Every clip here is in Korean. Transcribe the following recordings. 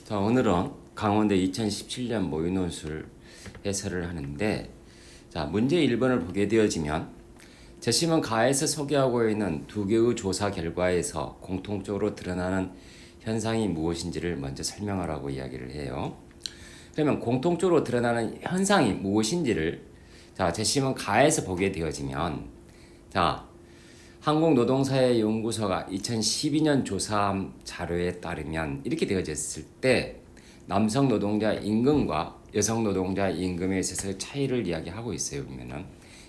자, 오늘은 강원대 2017년 모의논술 해설을 하는데, 자, 문제 1번을 보게 되어지면 재심은 가에서 소개하고 있는 두 개의 조사 결과에서 공통적으로 드러나는 현상이 무엇인지를 먼저 설명하라고 이야기를 해요. 그러면 공통적으로 드러나는 현상이 무엇인지를 재심은 가에서 보게 되어지면, 한국노동사회연구소가 2012년 조사한 자료에 따르면 이렇게 되어졌을 때 남성 노동자 임금과 여성 노동자 임금에 있어서 차이를 이야기하고 있어요. 보면은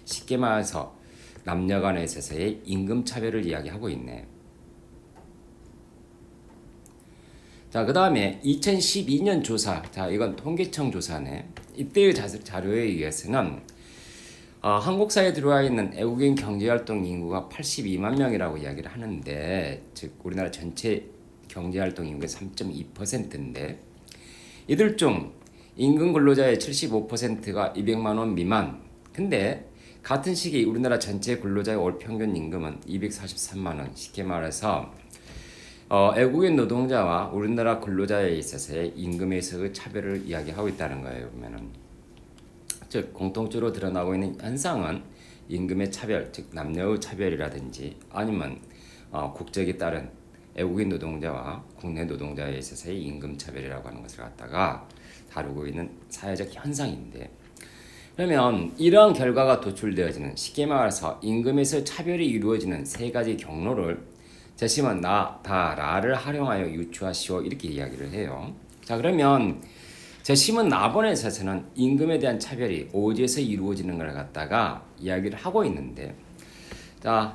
쉽게 말해서 남녀 간에 있어서의 임금 차별을 이야기하고 있네. 그 다음에 2012년 조사, 이건 통계청 조사네. 이때의 자료에 의해서는 한국 사회에 들어와 있는 외국인 경제활동 인구가 82만 명이라고 이야기를 하는데, 즉 우리나라 전체 경제활동 인구의 3.2%인데, 이들 중 임금 근로자의 75%가 200만 원 미만. 근데 같은 시기 우리나라 전체 근로자의 월 평균 임금은 243만 원. 쉽게 말해서 외국인 노동자와 우리나라 근로자에 있어서의 임금에서의 차별을 이야기하고 있다는 거예요. 보면은. 즉 공통적으로 드러나고 있는 현상은 임금의 차별, 즉 남녀의 차별이라든지 아니면 국적에 따른 외국인 노동자와 국내 노동자에 있어서의 임금 차별이라고 하는 것을 갖다가 다루고 있는 사회적 현상인데, 그러면 이러한 결과가 도출되어지는, 쉽게 말해서 임금에서 차별이 이루어지는 세 가지 경로를 재심은 라를 활용하여 유추하시오, 이렇게 이야기를 해요. 그러면 재심은 나번에 있어서는 임금에 대한 차별이 어디에서 이루어지는 걸 갖다가 이야기를 하고 있는데,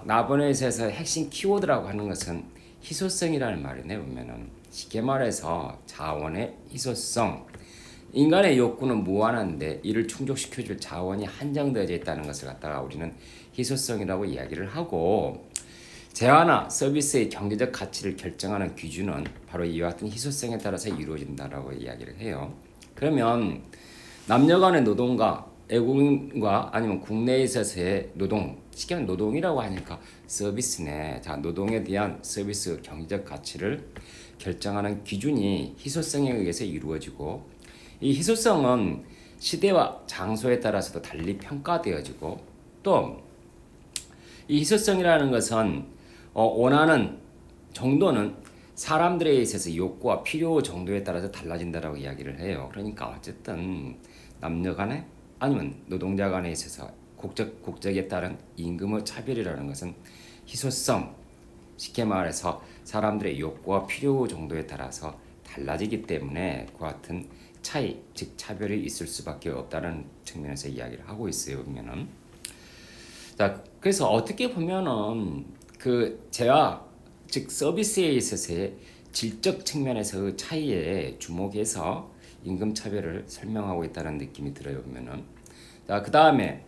나번에 있어서 핵심 키워드라고 하는 것은 희소성이라는 말이네. 보면은 쉽게 말해서 자원의 희소성, 인간의 욕구는 무한한데 이를 충족시켜줄 자원이 한정되어져 있다는 것을 갖다가 우리는 희소성이라고 이야기를 하고, 재화나 서비스의 경제적 가치를 결정하는 기준은 바로 이와 같은 희소성에 따라서 이루어진다라고 이야기를 해요. 그러면 남녀 간의 노동과 외국인과 아니면 국내에 있어서의 노동, 쉽게 말하면 노동이라고 하니까 서비스네. 노동에 대한 서비스 경제적 가치를 결정하는 기준이 희소성에 의해서 이루어지고, 이 희소성은 시대와 장소에 따라서도 달리 평가되어지고, 또 이 희소성이라는 것은 원하는 정도는 사람들에 있어서 욕구와 필요 정도에 따라서 달라진다라고 이야기를 해요. 그러니까 어쨌든 남녀 간에 아니면 노동자 간에 있어서 국적에 따른 임금의 차별이라는 것은 희소성, 쉽게 말해서 사람들의 욕구와 필요 정도에 따라서 달라지기 때문에 그와 같은 차이, 즉 차별이 있을 수밖에 없다는 측면에서 이야기를 하고 있어요. 보면은 그래서 어떻게 보면은 그 재화, 즉 서비스에 있어서의 질적 측면에서의 차이에 주목해서 임금 차별을 설명하고 있다는 느낌이 들어요. 보면은 그 다음에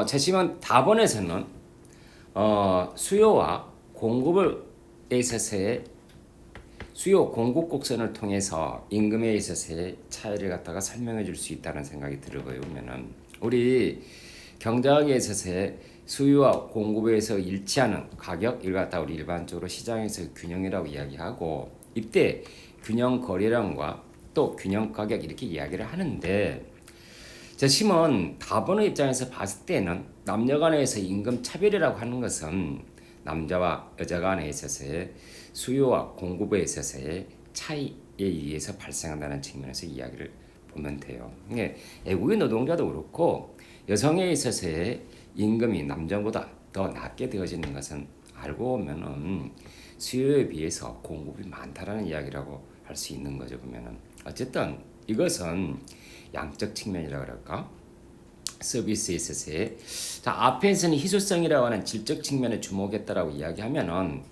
재심은 답원에서는 수요와 공급에 있어서의 수요 공급 곡선을 통해서 임금에 있어서의 차이를 갖다가 설명해 줄 수 있다는 생각이 들어요. 보면은 우리 경제학에 있어서의 수요와 공급에서 일치하는 가격, 이걸 갖다 우리 일반적으로 시장에서 균형이라고 이야기하고, 이때 균형 거래량과 또 균형 가격 이렇게 이야기를 하는데, 재심은 답원의 입장에서 봤을 때는 남녀 간에서 임금 차별이라고 하는 것은 남자와 여자 간에 있어서의 수요와 공급에 있어서의 차이에 의해서 발생한다는 측면에서 이야기를 보면 돼요. 이게 외국인 노동자도 그렇고 여성에 있어서의 임금이 남자보다 더 낮게 되어지는 것은 알고 보면은 수요에 비해서 공급이 많다라는 이야기라고 할 수 있는 거죠. 보면은 어쨌든 이것은 양적 측면이라 그럴까? 서비스에 있어서의 앞에서는 희소성이라고 하는 질적 측면에 주목했다라고 이야기하면은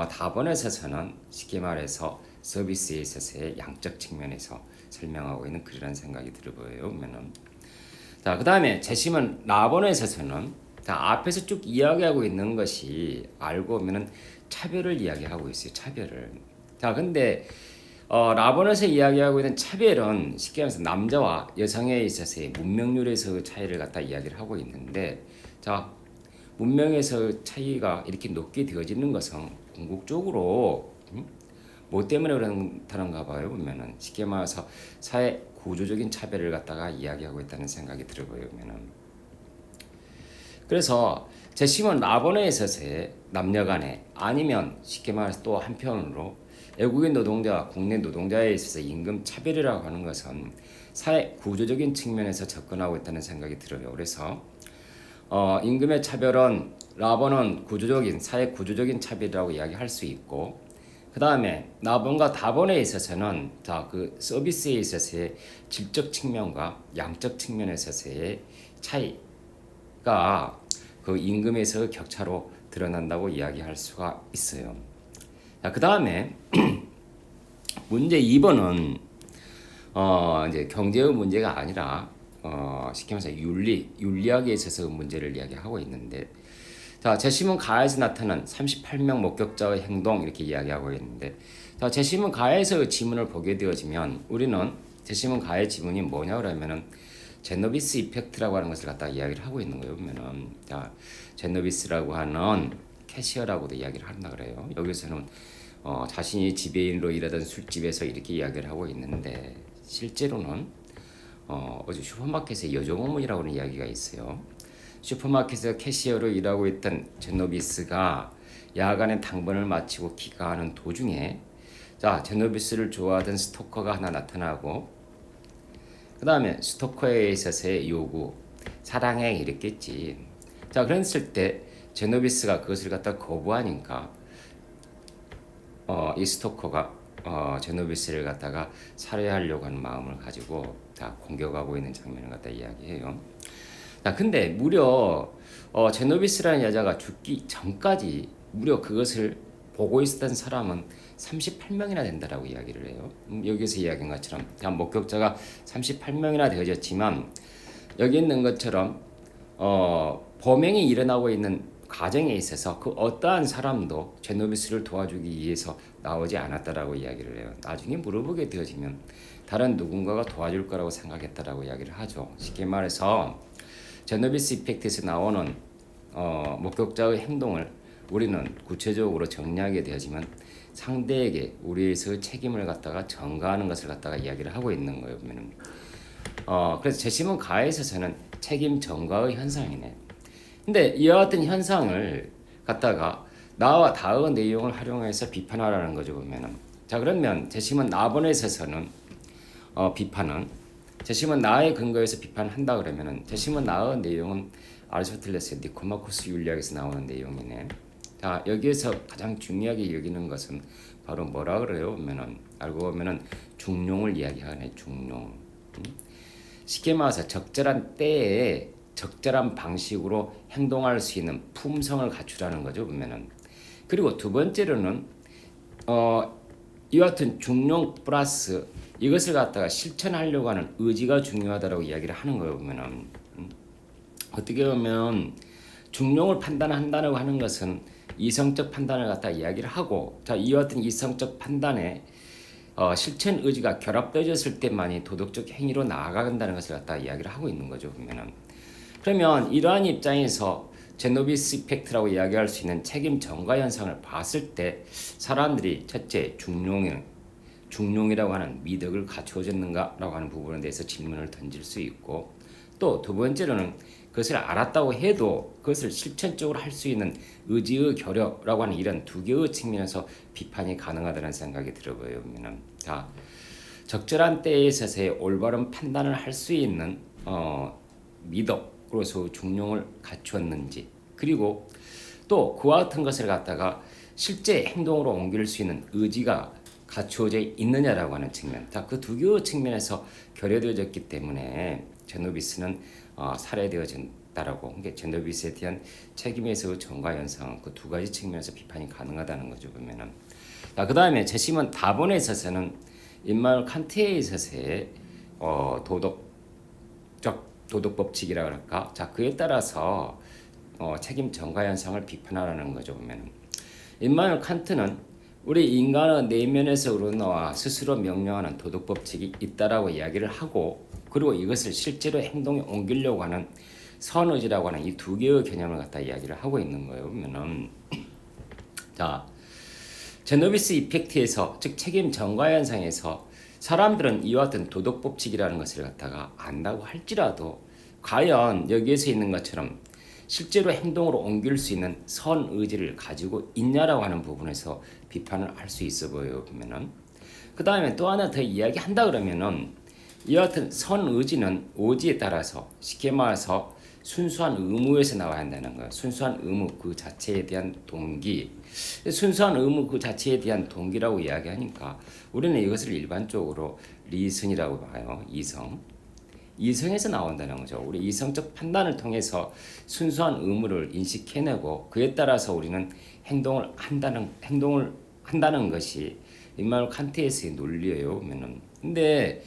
답원에 있어서는 쉽게 말해서 서비스에 있어서의 양적 측면에서 설명하고 있는 그런 생각이 들어보여요. 보면은 그 다음에 재심은 라본에 있어서는 앞에서 쭉 이야기하고 있는 것이 알고 보면은 차별을 이야기하고 있어요. 차별을. 근데 라본에서 이야기하고 있는 차별은 쉽게 말해서 남자와 여성에 있어서의 문명률에서 차이를 갖다 이야기를 하고 있는데, 문명에서 차이가 이렇게 높게 되어지는 것은 궁극적으로 뭐 때문에 그렇다는가 봐요. 보면은 쉽게 말해서 사회 구조적인 차별을 갖다가 이야기하고 있다는 생각이 들어요. 보면은 그래서 재심은 라본에 있어서의 남녀 간에 아니면 쉽게 말해서 또 한편으로 외국인 노동자와 국내 노동자에 있어서 임금 차별이라고 하는 것은 사회 구조적인 측면에서 접근하고 있다는 생각이 들어요. 그래서 임금의 차별은 라본은 구조적인 사회 구조적인 차별이라고 이야기할 수 있고 그 다음에 라본과 다본에 있어서는 그 서비스에 있어서의 질적 측면과 양적 측면에 있어서의 차이가 그 임금에서 격차로 드러난다고 이야기할 수가 있어요. 자, 그 다음에 문제 2번은 이제 경제의 문제가 아니라 쉽게 말해서 윤리학에 있어서 문제를 이야기하고 있는데 자, 재심은 가에서 나타난 38명 목격자의 행동 이렇게 이야기하고 있는데 자, 재심은 가에서 지문을 보게 되어지면 우리는 재심은 가의 지문이 뭐냐 그러면은 제노비스 이펙트라고 하는 것을 갖다 이야기를 하고 있는 거예요. 보면은 자, 제노비스라고 하는 캐시어라고도 이야기를 한다 그래요. 여기서는 자신이 지배인으로 일하던 술집에서 이렇게 이야기를 하고 있는데 실제로는 어제 슈퍼마켓의 여종 어머니라고 하는 이야기가 있어요. 슈퍼마켓에서 캐시어로 일하고 있던 제노비스가 야간에 당번을 마치고 귀가하는 도중에 자, 제노비스를 좋아하던 스토커가 하나 나타나고 그 다음에 스토커에 있어서의 요구, 사랑해 이랬겠지. 자, 그랬을 때 제노비스가 그것을 갖다 거부하니까 이 스토커가 제노비스를 갖다가 살해하려고 하는 마음을 가지고 다 공격하고 있는 장면을 갖다 이야기해요. 자, 근데 무려 제노비스라는 여자가 죽기 전까지 무려 그것을 보고 있었던 사람은 38명이나 된다라고 이야기를 해요. 여기서 이야기한 것처럼 목격자가 38명이나 되어졌지만 여기 있는 것처럼 범행이 일어나고 있는 과정에 있어서 그 어떠한 사람도 제노비스를 도와주기 위해서 나오지 않았다라고 이야기를 해요. 나중에 물어보게 되어지면 다른 누군가가 도와줄 거라고 생각했다라고 이야기를 하죠. 쉽게 말해서 제노비스 이펙트에서 나오는 목격자의 행동을 우리는 구체적으로 정리하게 되어지면 상대에게 우리에서 책임을 갖다가 전가하는 것을 갖다가 이야기를 하고 있는 거예요. 보면은 그래서 재심은 가에 있어서는 책임 전가의 현상이네. 근데 이와 같은 현상을 갖다가 나와 다의 내용을 활용해서 비판하라는 거죠. 보면은 자, 그러면 재심은 나본에 있어서는 비판은 재심은 나의 근거에서 비판한다 그러면은 재심은 나의 내용은 아리스토텔레스의 니코마코스 윤리학에서 나오는 내용이네. 자, 여기에서 가장 중요하게 여기는 것은 바로 뭐라 그래요? 보면은 알고 보면은 중용을 이야기하네. 중용. 쉽게 말해서 적절한 때에 적절한 방식으로 행동할 수 있는 품성을 갖추라는 거죠. 보면은 그리고 두 번째로는 이와 같은 중용 플러스 이것을 갖다가 실천하려고 하는 의지가 중요하다라고 이야기를 하는 거예요. 보면은 어떻게 보면 중용을 판단한다고 하는 것은 이성적 판단을 갖다 이야기를 하고 자, 이와 같은 이성적 판단에 실천 의지가 결합되어졌을 때만이 도덕적 행위로 나아간다는 것을 갖다 이야기를 하고 있는 거죠. 보면은 그러면 이러한 입장에서 제노비스 이펙트라고 이야기할 수 있는 책임 전가 현상을 봤을 때 사람들이 첫째 중용이라고 하는 미덕을 갖추어졌는가라고 하는 부분에 대해서 질문을 던질 수 있고 또 두 번째로는 그것을 알았다고 해도 그것을 실천적으로 할 수 있는 의지의 결여라고 하는 이런 두 개의 측면에서 비판이 가능하다는 생각이 들어보여요. 자, 적절한 때에 있어서의 올바른 판단을 할 수 있는 미덕으로서 중용을 갖추었는지 그리고 또 그와 같은 것을 갖다가 실제 행동으로 옮길 수 있는 의지가 갖추어져 있느냐라고 하는 측면, 그 두 개의 측면에서 결여되어졌기 때문에 제노비스는 살해되어진다라고. 그러니까 제노비스에 대한 책임에서의 전가 현상 그 두 가지 측면에서 비판이 가능하다는 거죠. 보면은 그 다음에 재심은 다본에 있어서는 임마누엘 칸트에 있어서의 도덕 법칙이라 그럴까? 자, 그에 따라서 책임 전가 현상을 비판하라는 거죠. 보면은 임마누엘 칸트는 우리 인간의 내면에서 우러나와 스스로 명령하는 도덕 법칙이 있다라고 이야기를 하고 그리고 이것을 실제로 행동에 옮기려고 하는 선의지라고 하는 이 두 개의 개념을 갖다 이야기를 하고 있는 거예요. 보면은 자, 제노비스 이펙트에서, 즉 책임 전가 현상에서 사람들은 이와 같은 도덕 법칙이라는 것을 갖다가 안다고 할지라도 과연 여기에서 있는 것처럼 실제로 행동으로 옮길 수 있는 선 의지를 가지고 있냐라고 하는 부분에서 비판을 할 수 있어 보여요. 보면은 그 다음에 또 하나 더 이야기한다 그러면은 이와 같은 선 의지는 오지에 따라서 쉽게 말해서 순수한 의무에서 나와야 한다는 거예요. 순수한 의무 그 자체에 대한 동기, 순수한 의무 그 자체에 대한 동기라고 이야기하니까 우리는 이것을 일반적으로 리슨이라고 봐요. 이성에서 나온다는 거죠. 우리 이성적 판단을 통해서 순수한 의무를 인식해내고 그에 따라서 우리는 행동을 한다는 것이 임마누엘 칸트에서의 논리예요. 보면은 근데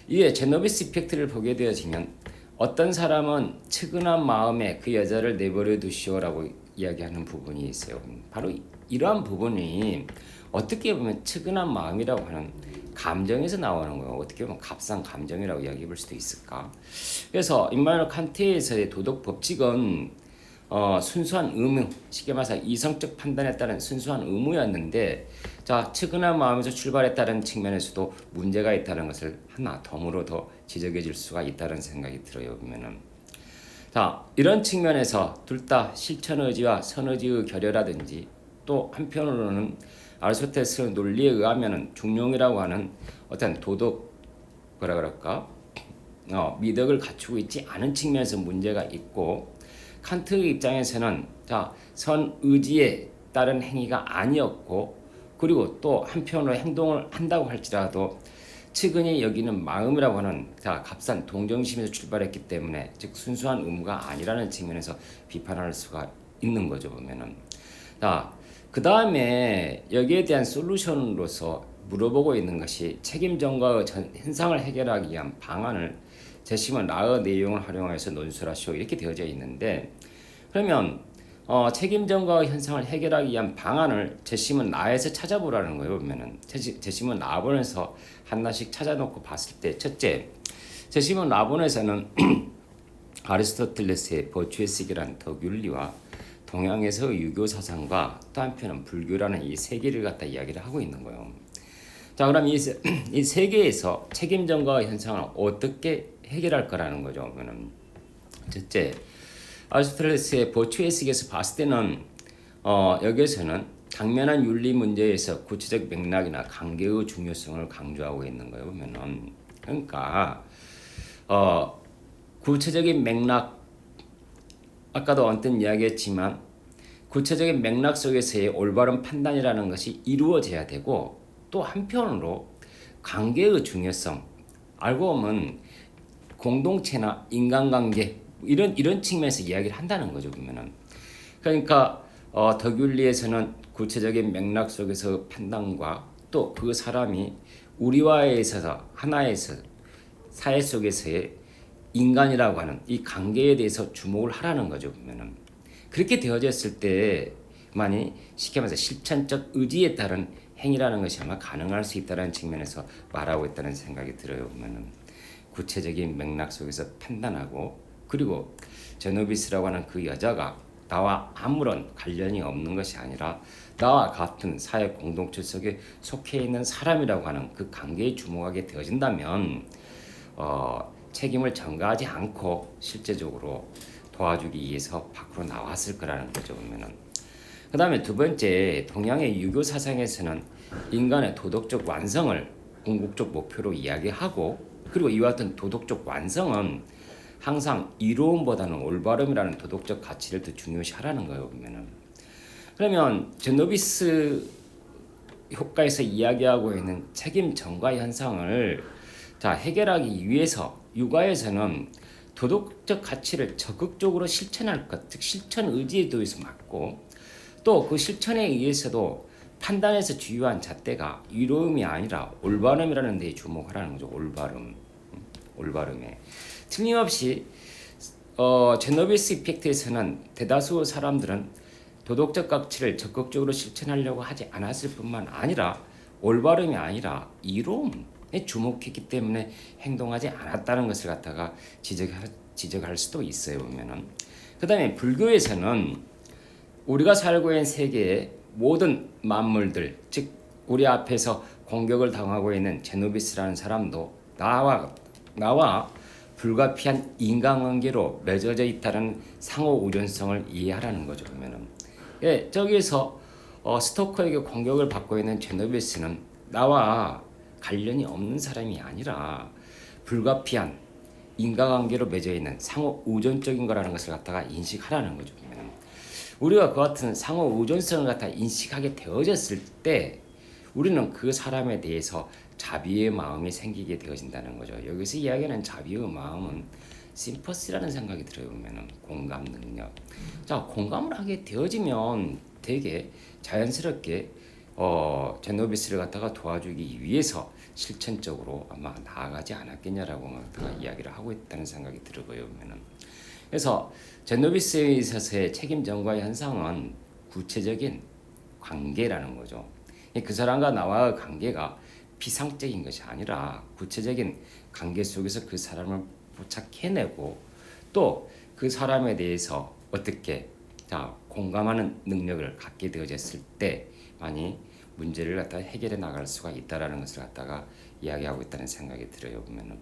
이게 제노비스 이펙트를 보게 되어지면 어떤 사람은 측은한 마음에 그 여자를 내버려 두시오라고 이야기하는 부분이 있어요. 바로 이러한 부분이 어떻게 보면 측은한 마음이라고 하는 감정에서 나오는 거예요. 어떻게 보면 값싼 감정이라고 이야기해 볼 수도 있을까. 그래서 임마누엘 칸트에서의 도덕 법칙은 순수한 의무, 쉽게 말해서 이성적 판단에 따른 순수한 의무였는데, 자 측은한 마음에서 출발했다는 측면에서도 문제가 있다는 것을 하나 덤으로 더 지적해 줄 수가 있다는 생각이 들어요. 보면은 자 이런 측면에서 둘 다 실천 의지와 선의지의 결여라든지 또 한편으로는 아리스토텔스 논리에 의하면은 중용이라고 하는 어떤 도덕 뭐라 그럴까 미덕을 갖추고 있지 않은 측면에서 문제가 있고, 칸트의 입장에서는 자 선의지에 따른 행위가 아니었고, 그리고 또 한편으로 행동을 한다고 할지라도 측은히 여기는 마음이라고 하는 자 값싼 동정심에서 출발했기 때문에 즉 순수한 의무가 아니라는 측면에서 비판할 수가 있는 거죠. 보면은 그 다음에 여기에 대한 솔루션으로서 물어보고 있는 것이 책임 전가의 현상을 해결하기 위한 방안을 제시문 라의 내용을 활용해서 논술하시오 이렇게 되어져 있는데, 그러면 책임 전가 현상을 해결하기 위한 방안을 제시문 라에서 찾아보라는 거예요. 보면은 제시문 라본에서 하나씩 찾아놓고 봤을 때, 첫째, 제시문 라본에서는 아리스토텔레스의 버추에스기라는 덕윤리와 동양에서 유교 사상과 또 한편은 불교라는 이 세 개를 갖다 이야기를 하고 있는 거예요. 자, 그럼 이 세 개에서 책임 전가 현상을 어떻게 해결할 거라는 거죠. 그러면 첫째, 아리스토텔레스의 버추에스기에서 봤을 때는 여기에서는 당면한 윤리 문제에서 구체적 맥락이나 관계의 중요성을 강조하고 있는 거예요. 보면은 그러니까 구체적인 맥락, 아까도 언뜻 이야기했지만 구체적인 맥락 속에서의 올바른 판단이라는 것이 이루어져야 되고, 또 한편으로 관계의 중요성, 알고 보면 공동체나 인간관계 이런 측면에서 이야기를 한다는 거죠. 보면은 그러니까 덕윤리에서는 구체적인 맥락 속에서 판단과 또 그 사람이 우리와에 있어서 하나에서 사회 속에서의 인간이라고 하는 이 관계에 대해서 주목을 하라는 거죠. 보면은 그렇게 되어졌을 때만이 쉽게 말해서 실천적 의지에 따른 행위라는 것이 아마 가능할 수 있다는 측면에서 말하고 있다는 생각이 들어요. 보면은 구체적인 맥락 속에서 판단하고, 그리고 제노비스라고 하는 그 여자가 나와 아무런 관련이 없는 것이 아니라 나와 같은 사회 공동체 속에 속해 있는 사람이라고 하는 그 관계에 주목하게 되어진다면 책임을 전가하지 않고 실제적으로 도와주기 위해서 밖으로 나왔을 거라는 거죠. 보면은 그 다음에 두 번째, 동양의 유교 사상에서는 인간의 도덕적 완성을 궁극적 목표로 이야기하고, 그리고 이와 같은 도덕적 완성은 항상 이로움보다는 올바름이라는 도덕적 가치를 더 중요시하라는 거예요. 보면은 그러면 제노비스 효과에서 이야기하고 있는 책임 전가 현상을 해결하기 위해서 육아에서는 도덕적 가치를 적극적으로 실천할 것, 즉 실천 의지에 대해서 맞고, 또 그 실천에 의해서도 판단에서 주요한 잣대가 이로움이 아니라 올바름이라는 데에 주목하라는 거죠. 올바름에 틀림없이 제노비스 이펙트에서는 대다수 사람들은 도덕적 가치를 적극적으로 실천하려고 하지 않았을 뿐만 아니라 올바름이 아니라 이로움에 주목했기 때문에 행동하지 않았다는 것을 갖다가 지적할 수도 있어요. 보면은 그 다음에 불교에서는 우리가 살고 있는 세계에 모든 만물들, 즉 우리 앞에서 공격을 당하고 있는 제노비스라는 사람도 나와 불가피한 인간관계로 맺어져 있다는 상호 의존성을 이해하라는 거죠. 보면은 예, 저기서 스토커에게 공격을 받고 있는 제노비스는 나와 관련이 없는 사람이 아니라 불가피한 인간관계로 맺어 있는 상호 의존적인 거라는 것을 갖다가 인식하라는 거죠. 보면은 우리가 그 같은 상호 의존성을 갖다 인식하게 되어졌을 때 우리는 그 사람에 대해서 자비의 마음이 생기게 되어진다는 거죠. 여기서 이야기하는 자비의 마음은 심퍼시라는 생각이 들어요. 보면은 공감 능력. 자, 공감을 하게 되어지면 되게 자연스럽게 제노비스를 갖다가 도와주기 위해서 실천적으로 아마 나아가지 않았겠냐라고 갖다가 이야기를 하고 있다는 생각이 들어요. 보면은 그래서 제노비스에 있어서의 책임 전가의 현상은 구체적인 관계라는 거죠. 그 사람과 나와의 관계가 피상적인 것이 아니라 구체적인 관계 속에서 그 사람을 포착해내고 또 그 사람에 대해서 어떻게 공감하는 능력을 갖게 되어졌을 때만이 문제를 갖다 해결해 나갈 수가 있다라는 것을 갖다가 이야기하고 있다는 생각이 들어요. 보면은